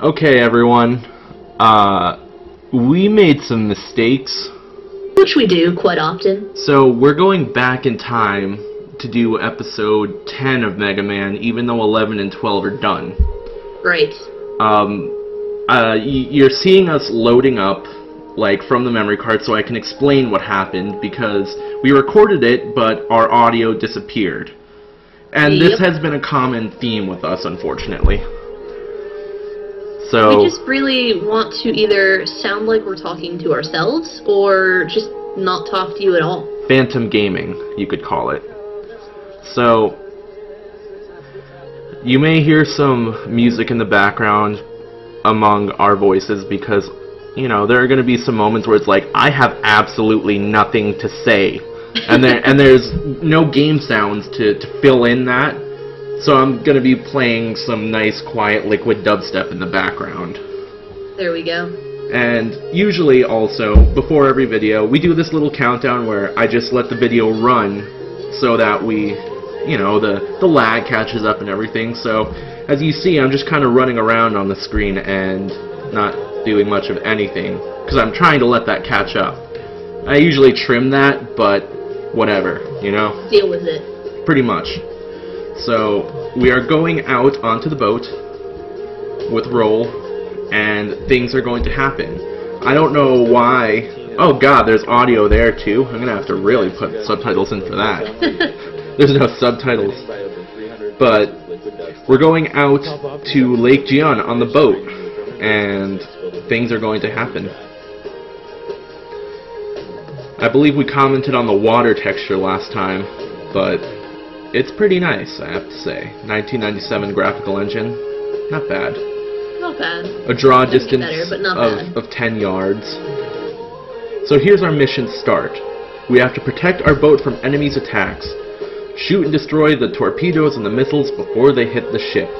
Okay, everyone. We made some mistakes. Which we do quite often. So we're going back in time to do episode 10 of Megaman, even though 11 and 12 are done. Right. You're seeing us loading up, like, from the memory card so I can explain what happened, because we recorded it, but our audio disappeared. And this has been a common theme with us, unfortunately. So we just really want to either sound like we're talking to ourselves, or just not talk to you at all. Phantom gaming, you could call it. So you may hear some music in the background among our voices because, you know, there are going to be some moments where it's like, I have absolutely nothing to say. And there's no game sounds to fill in that. So I'm going to be playing some nice, quiet, liquid dubstep in the background. There we go. And usually, also, before every video, we do this little countdown where I just let the video run so that we, you know, the lag catches up and everything. So, as you see, I'm just kind of running around on the screen and not doing much of anything, because I'm trying to let that catch up. I usually trim that, but whatever, you know? Deal with it. Pretty much. So, we are going out onto the boat with Roll, and things are going to happen. I don't know why... Oh god, there's audio there too. I'm gonna have to really put subtitles in for that. There's no subtitles. But we're going out to Lake Jian on the boat, and things are going to happen. I believe we commented on the water texture last time, but it's pretty nice, I have to say. 1997 graphical engine, not bad. Not bad. A draw distance better, but not bad. of 10 yards. So here's our mission start. We have to protect our boat from enemies' attacks. Shoot and destroy the torpedoes and the missiles before they hit the ship.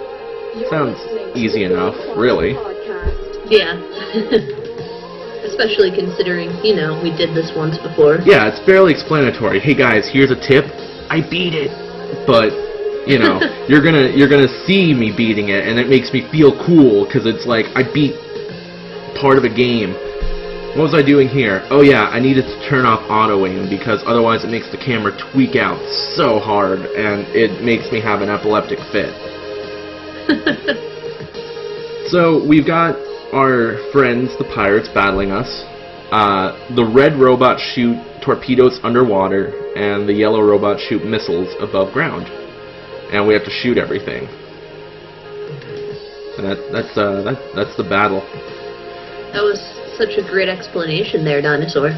Sounds easy enough, really. Yeah. Especially considering, you know, we did this once before. Yeah, it's fairly explanatory. Hey guys, here's a tip. I beat it. But, you know, you're gonna see me beating it, and it makes me feel cool, because it's like, I beat part of a game. What was I doing here? Oh yeah, I needed to turn off auto-aim, because otherwise it makes the camera tweak out so hard, and it makes me have an epileptic fit. So, we've got our friends, the pirates, battling us. The red robots shoot torpedoes underwater, and the yellow robots shoot missiles above ground. And we have to shoot everything. And that's the battle. That was such a great explanation there, Dinosaur.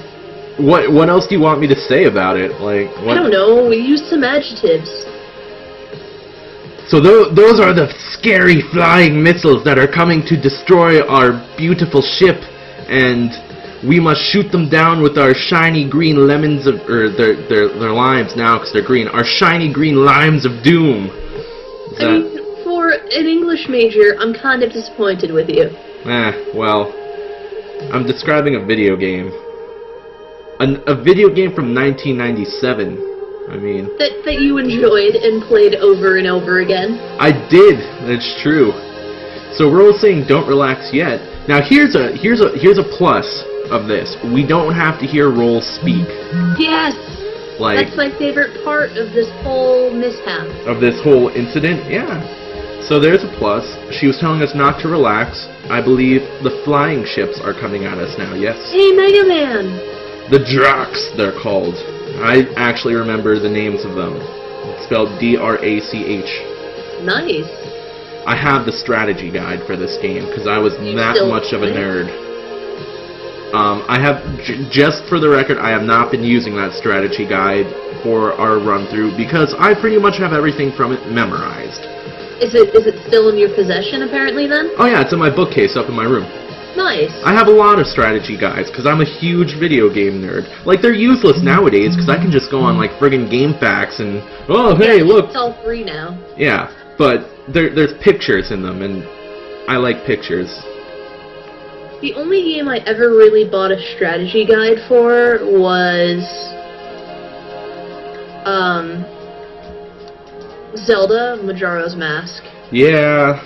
What else do you want me to say about it? Like, what? I don't know, we used some adjectives. So those are the scary flying missiles that are coming to destroy our beautiful ship, and we must shoot them down with our shiny green lemons of, or their limes now because they're green. Our shiny green limes of doom. I mean, for an English major, I'm kind of disappointed with you. Well, I'm describing a video game. A video game from 1997. I mean, that you enjoyed and played over and over again. I did. That's true. So Roll's saying don't relax yet. Now here's a plus of this. We don't have to hear Roll speak. Yes. Like, that's my favorite part of this whole mishap. Of this whole incident? Yeah. So there's a plus. She was telling us not to relax. I believe the flying ships are coming at us now, yes? Hey, Mega Man! The Dracs, they're called. I actually remember the names of them. It's spelled D-R-A-C-H. Nice. I have the strategy guide for this game, because I was that much of a nerd. I have, just for the record, I have not been using that strategy guide for our run-through, because I pretty much have everything from it memorized. Is it still in your possession, apparently, then? Oh yeah, it's in my bookcase up in my room. Nice. I have a lot of strategy guides, because I'm a huge video game nerd. Like, they're useless nowadays, because I can just go on, like, friggin' GameFAQs and, oh, hey, look! It's all free now. Yeah, but there's pictures in them, and I like pictures. The only game I ever really bought a strategy guide for was Zelda, Majora's Mask. Yeah,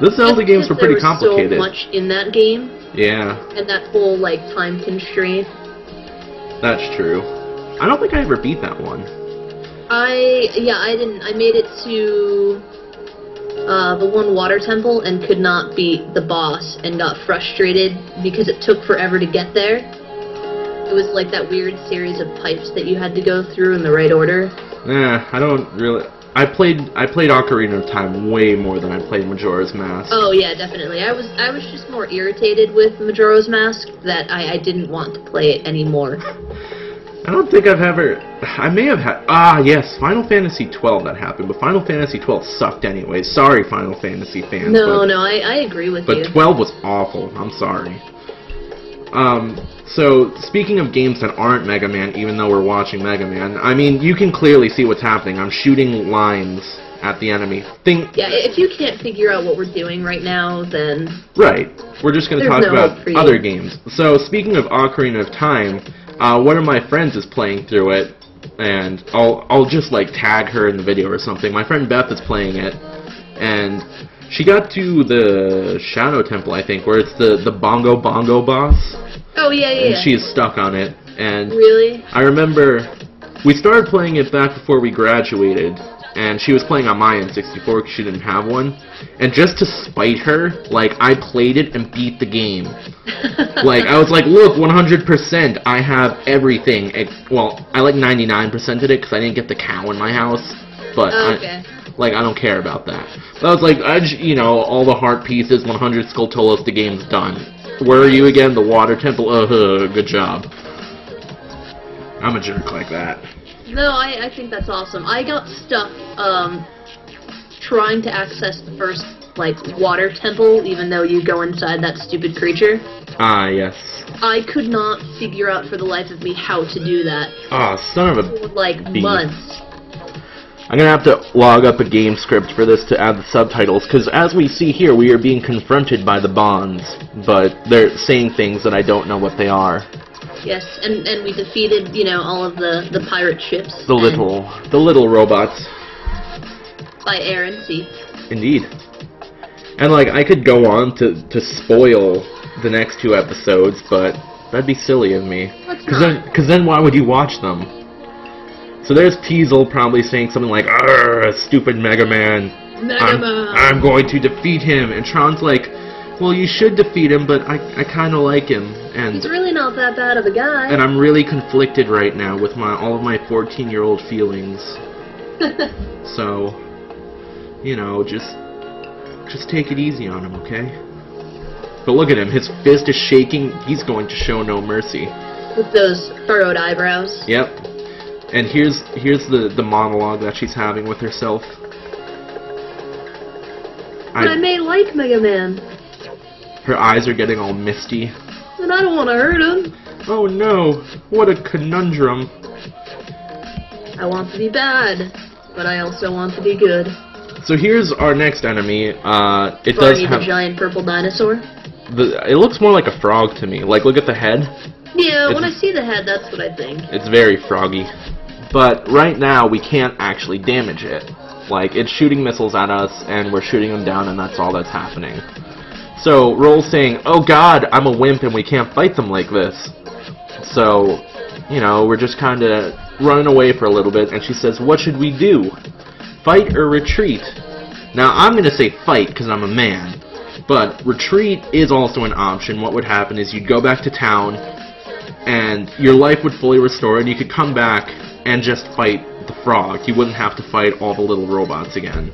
The Zelda games were pretty complicated. There was so much in that game. Yeah. And that whole, like, time constraint. That's true. I don't think I ever beat that one. I didn't. I made it to the one water temple and could not beat the boss and got frustrated because it took forever to get there. It was like that weird series of pipes that you had to go through in the right order. Yeah, I don't really... I played Ocarina of Time way more than I played Majora's Mask. Oh yeah, definitely. I was just more irritated with Majora's Mask that I didn't want to play it anymore. I don't think I've ever... I may have had... Ah, yes, Final Fantasy XII that happened, but Final Fantasy XII sucked anyway. Sorry, Final Fantasy fans. No, I agree with you. But 12 was awful. I'm sorry. So, speaking of games that aren't Mega Man, even though we're watching Mega Man, I mean, you can clearly see what's happening. I'm shooting lines at the enemy. Yeah, if you can't figure out what we're doing right now, then... Right. We're just going to talk about other games. So, speaking of Ocarina of Time... one of my friends is playing through it, and I'll just like tag her in the video or something. My friend Beth is playing it, and she got to the Shadow Temple, I think, where it's the Bongo boss. Oh yeah. And she's stuck on it. And really, I remember we started playing it back before we graduated, and she was playing on my N64 because she didn't have one. And just to spite her, like, I played it and beat the game. Like, I was like, look, 100%, I have everything. Well, I like 99%ed it because I didn't get the cow in my house. But, okay. I don't care about that. But I was like, all the heart pieces, 100 Skulltulas, the game's done. Where are you again? The water temple? Good job. I'm a jerk like that. No, I think that's awesome. I got stuck, trying to access the first, like, water temple, even though you go inside that stupid creature. Ah, yes. I could not figure out for the life of me how to do that. Ah, son of a... For, like, months. I'm gonna have to log up a game script for this to add the subtitles, because as we see here, we are being confronted by the Bonds, but they're saying things that I don't know what they are. Yes, and we defeated, all of the pirate ships. The little robots. By air and sea. Indeed. And, like, I could go on to spoil the next two episodes, but that'd be silly of me. Because then why would you watch them? So there's Teasel probably saying something like, "Arrgh, stupid Mega Man. I'm going to defeat him." And Tron's like, "Well, you should defeat him, but I kind of like him." And he's really not that bad of a guy. And I'm really conflicted right now with all of my 14-year-old feelings. So, just take it easy on him, okay? But look at him. His fist is shaking. He's going to show no mercy. With those furrowed eyebrows. Yep. And here's the monologue that she's having with herself. But I may like Mega Man. Her eyes are getting all misty. And I don't want to hurt him. Oh no, what a conundrum. I want to be bad, but I also want to be good. So here's our next enemy. It Barney does have the giant purple dinosaur. It looks more like a frog to me. Like, look at the head. Yeah, when I see the head, that's what I think. It's very froggy. But right now, we can't actually damage it. Like, it's shooting missiles at us, and we're shooting them down, and that's all that's happening. So, Roll's saying, "Oh god, I'm a wimp, and we can't fight them like this." So, we're just kind of running away for a little bit, and she says, "What should we do? Fight or retreat?" Now, I'm going to say fight, because I'm a man. But retreat is also an option. What would happen is you'd go back to town, and your life would fully restore, and you could come back and just fight the frog. You wouldn't have to fight all the little robots again.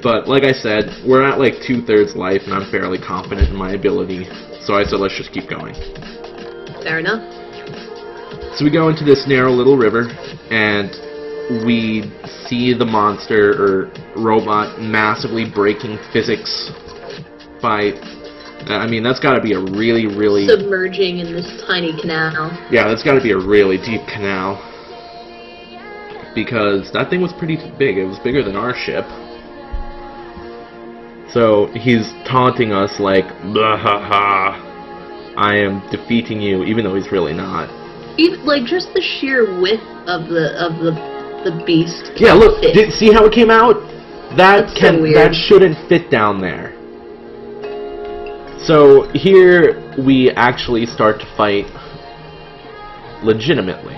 But, like I said, we're at like 2/3 life, and I'm fairly confident in my ability. So I said, let's just keep going. Fair enough. So we go into this narrow little river, and we see the monster, or robot, massively breaking physics by... I mean, that's got to be a really, really... submerging in this tiny canal. Yeah, that's got to be a really deep canal. Because that thing was pretty big. It was bigger than our ship. So he's taunting us like, "Blah ha ha, I am defeating you," even though he's really not. Even, like, just the sheer width of the beast. Yeah, look, see how it came out? That's so weird. That shouldn't fit down there. So here we actually start to fight legitimately,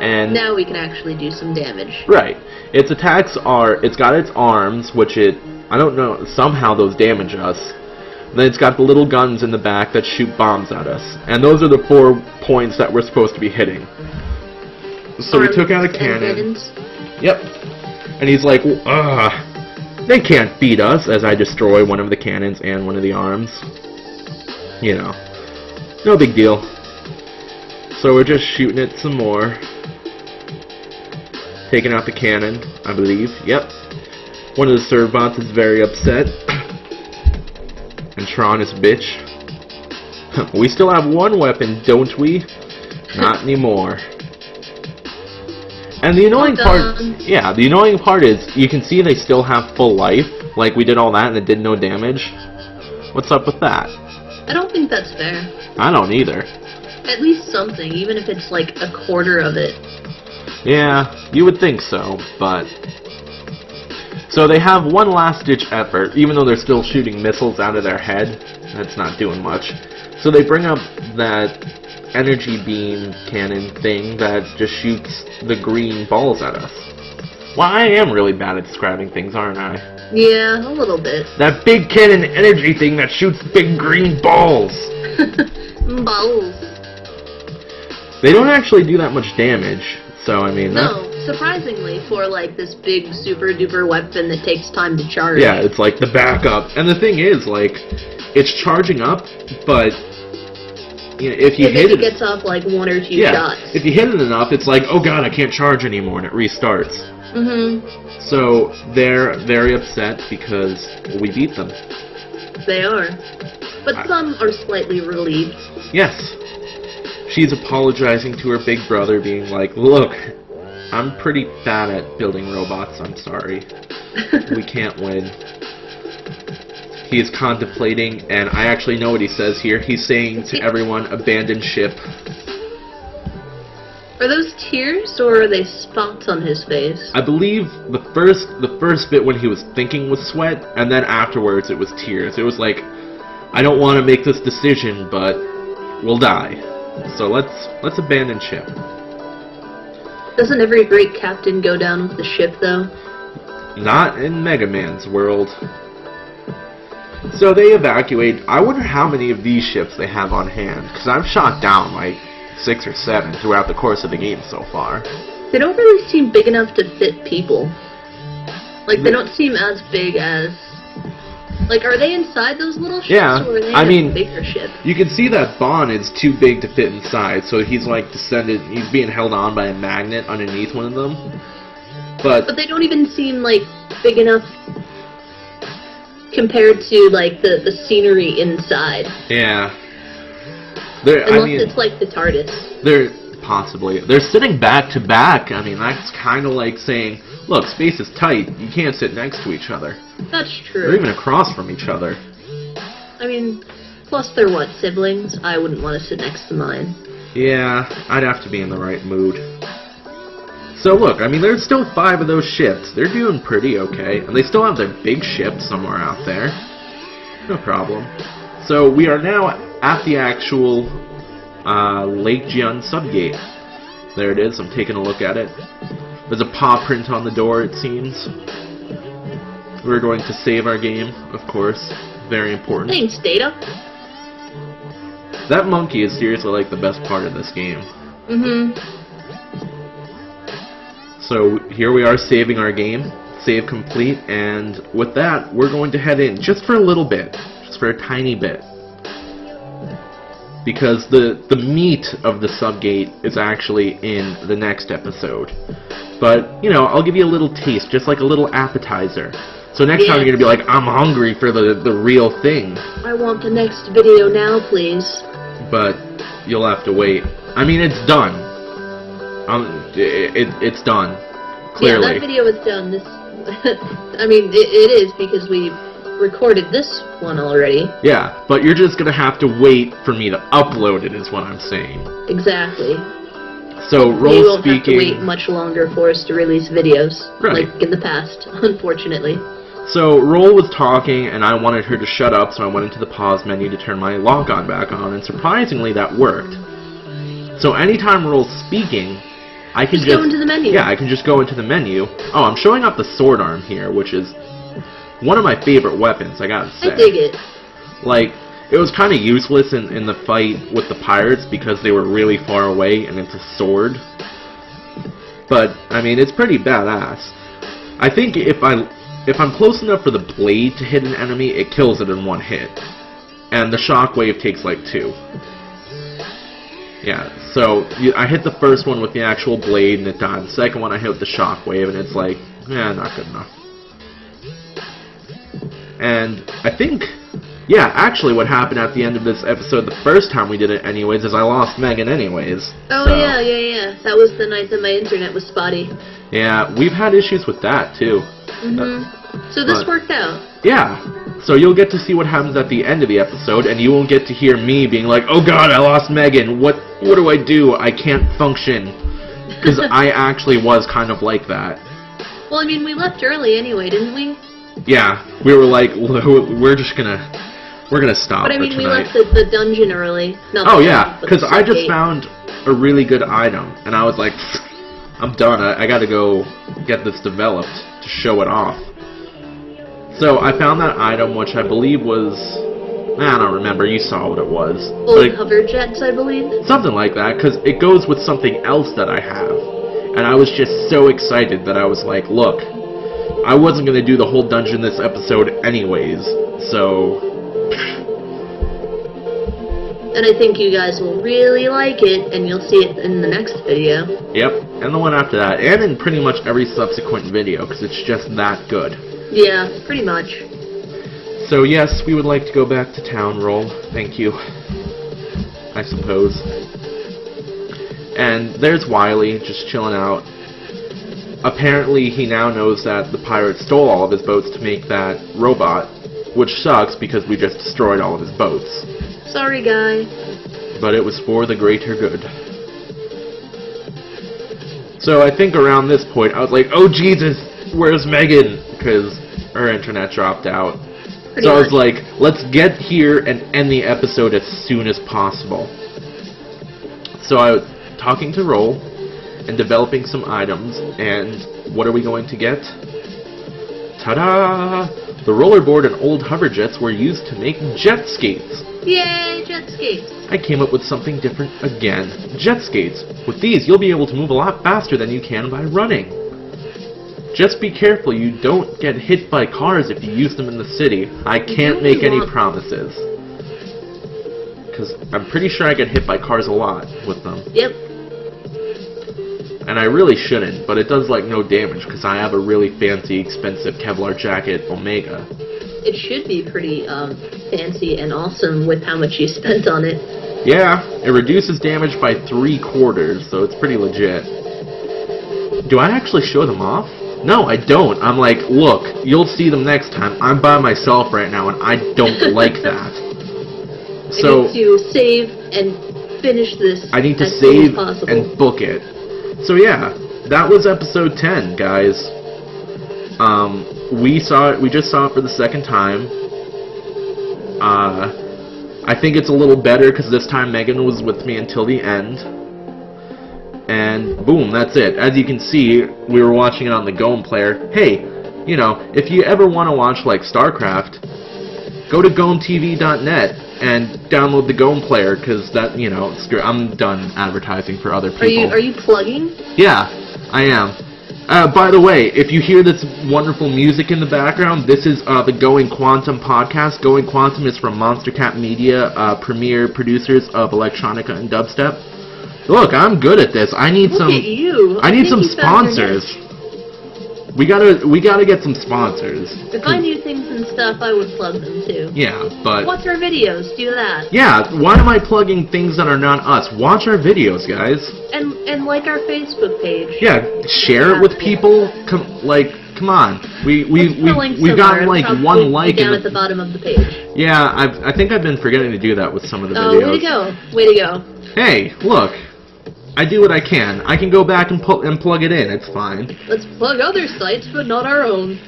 and now we can actually do some damage. Right. Its attacks are, it's got its arms, which I don't know, somehow those damage us. Then it's got the little guns in the back that shoot bombs at us, and those are the 4 points that we're supposed to be hitting. So we took out a cannon. Yep. And he's like, they can't beat us, as I destroy one of the cannons and one of the arms. You know, no big deal. So we're just shooting it some more. Taking out the cannon, I believe. Yep. One of the Servbots is very upset. And Tron is a bitch. We still have one weapon, don't we? Not anymore. And the annoying part... Yeah, the annoying part is, you can see they still have full life. Like, we did all that and it did no damage. What's up with that? I don't think that's fair. I don't either. At least something, even if it's like a quarter of it. Yeah, you would think so, but... So they have one last-ditch effort, even though they're still shooting missiles out of their head. That's not doing much. So they bring up that energy beam cannon thing that just shoots the green balls at us. Well, I am really bad at describing things, aren't I? Yeah, a little bit. That big cannon energy thing that shoots big green balls. Balls. They don't actually do that much damage, so I mean... No, surprisingly, for like this big super duper weapon that takes time to charge. Yeah, it's like the backup. And the thing is, like, it's charging up, but... You know, if you hit it... It gets off like 1 or 2 shots. If you hit it enough, it's like, oh god, I can't charge anymore, and it restarts. Mm-hmm. So they're very upset because we beat them. They are. But some are slightly relieved. Yes. She's apologizing to her big brother, being like, look, I'm pretty bad at building robots, I'm sorry. We can't win. He is contemplating, and I actually know what he says here. He's saying to everyone, abandon ship. Are those tears, or are they spots on his face? I believe the first bit when he was thinking was sweat, and then afterwards it was tears. It was like, I don't want to make this decision, but we'll die. So let's abandon ship. Doesn't every great captain go down with the ship, though? Not in Megaman's world. So they evacuate. I wonder how many of these ships they have on hand, because I've shot down like 6 or 7 throughout the course of the game so far. They don't really seem big enough to fit people. Like, they don't seem as big as... Like, are they inside those little ships? Yeah, or are they I mean, a bigger ship? You can see that Bond is too big to fit inside, so he's like descended, he's being held on by a magnet underneath one of them. But they don't even seem, like, big enough compared to, like, the scenery inside. Yeah. Unless it's like the TARDIS. They're sitting back to back. I mean, that's kind of like saying, look, space is tight. You can't sit next to each other. That's true. They're even across from each other. I mean, plus they're what, siblings? I wouldn't want to sit next to mine. Yeah, I'd have to be in the right mood. So look, I mean, there's still 5 of those ships. They're doing pretty okay. And they still have their big ship somewhere out there. No problem. So we are now at the actual Lake Jian subgate. There it is. I'm taking a look at it. There's a paw print on the door, it seems. We're going to save our game, of course. Very important. Thanks, Data. That monkey is seriously like the best part of this game. Mm-hmm. So here we are saving our game. Save complete, and with that, we're going to head in just for a little bit. Just for a tiny bit. Because the meat of the subgate is actually in the next episode. But, you know, I'll give you a little taste, just like a little appetizer. So next time you're going to be like, I'm hungry for the real thing. I want the next video now, please. But you'll have to wait. I mean, it's done. It's done. Clearly. Yeah, that video is done. This, I mean, it is because we recorded this one already. Yeah, but you're just going to have to wait for me to upload it, is what I'm saying. Exactly. So, you won't have to wait much longer for us to release videos, right, like in the past, unfortunately. So Roll was talking, and I wanted her to shut up, so I went into the pause menu to turn my lock-on back on, and surprisingly that worked. So anytime Roll's speaking, I can just go into the menu. Yeah, I can just go into the menu. Oh, I'm showing up the sword arm here, which is one of my favorite weapons, I gotta say. I dig it. Like, it was kind of useless in the fight with the pirates because they were really far away and it's a sword. But, I mean, it's pretty badass. I think if I'm close enough for the blade to hit an enemy, it kills it in one hit. And the shockwave takes like 2. Yeah, so I hit the first one with the actual blade and it died. The second one I hit with the shockwave and it's like, not good enough. And I think, yeah, actually what happened at the end of this episode the first time we did it anyways is I lost Megan anyways. Oh, so. yeah. That was the night that my internet was spotty. Yeah, we've had issues with that too. So this worked out. Yeah. So you'll get to see what happens at the end of the episode, and you won't get to hear me being like, oh god, I lost Megan, what do I do? I can't function. Because I actually was kind of like that. Well, I mean, we left early anyway, didn't we? Yeah, we were like, we're gonna stop. But I mean, for we tonight. left the dungeon early. Oh yeah, because I just found a really good item, and I was like, I'm done. I gotta go get this developed to show it off. So I found that item, which I believe was, I don't remember. You saw what it was. Old hover jets, I believe. Something like that, because it goes with something else that I have, and I was just so excited that I was like, look. I wasn't going to do the whole dungeon this episode anyways, so... And I think you guys will really like it, and you'll see it in the next video. Yep, and the one after that, and in pretty much every subsequent video, because it's just that good. Yeah, pretty much. So yes, we would like to go back to town, Roll. Thank you. I suppose. And there's Wiley, just chilling out. Apparently, he now knows that the pirates stole all of his boats to make that robot, which sucks because we just destroyed all of his boats. Sorry, guy. But it was for the greater good. So I think around this point, I was like, oh Jesus, where's Megan? Because her internet dropped out. So I was like, let's get here and end the episode as soon as possible. So I was talking to Roll and developing some items, and what are we going to get? Ta-da! The rollerboard and old hover jets were used to make jet skates. Yay, jet skates! I came up with something different again. Jet skates. With these, you'll be able to move a lot faster than you can by running. Just be careful you don't get hit by cars if you use them in the city. I can't make any promises. Because I'm pretty sure I get hit by cars a lot with them. Yep. And I really shouldn't, but it does like no damage because I have a really fancy, expensive Kevlar jacket Omega. It should be pretty fancy and awesome with how much you spent on it. Yeah, it reduces damage by 3/4, so it's pretty legit. Do I actually show them off? No, I don't. I'm like, look, you'll see them next time. I'm by myself right now, and I don't like that. So I need to save and finish this. I need to as soon as save possible. and book it. So yeah, that was episode 10, guys. We just saw it for the second time. I think it's a little better because this time Megan was with me until the end. And boom, that's it. As you can see, we were watching it on the GOM player. Hey, you know, if you ever want to watch like StarCraft, go to GOMTV.net and download the GOM player, because that, you know, I'm done advertising for other people. Are you plugging? Yeah, I am. By the way, if you hear this wonderful music in the background, this is the Going Quantum podcast. Going Quantum is from Monstercat Media, premier producers of electronica and dubstep. Look, I'm good at this. I need some. Look at you. I need some sponsors. We gotta get some sponsors. If I knew things and stuff, I would plug them too. Yeah, but watch our videos. Do that. Yeah, why am I plugging things that are not us? Watch our videos, guys. And like our Facebook page. Yeah, share it with people. Come on. We've gotten like one like down at the bottom of the page. Yeah, I think I've been forgetting to do that with some of the videos. Oh, way to go! Way to go! Hey, look. I do what I can. I can go back and plug it in. It's fine. Let's plug other sites, but not our own.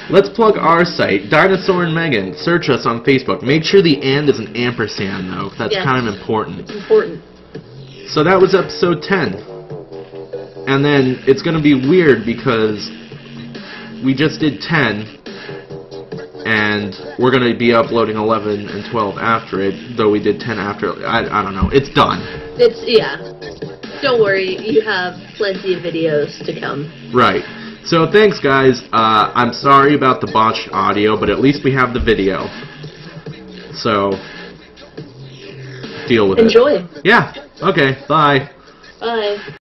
Let's plug our site, Dinosaur and Megan. Search us on Facebook. Make sure the and is an ampersand, though. That's kind of important. It's important. So that was episode 10. And then it's going to be weird because we just did 10, and we're going to be uploading 11 and 12 after it, though we did 10 after. I don't know. It's done. Don't worry. You have plenty of videos to come. Right. So thanks, guys. I'm sorry about the botched audio, but at least we have the video. So deal with it. Enjoy. Yeah. Okay. Bye. Bye.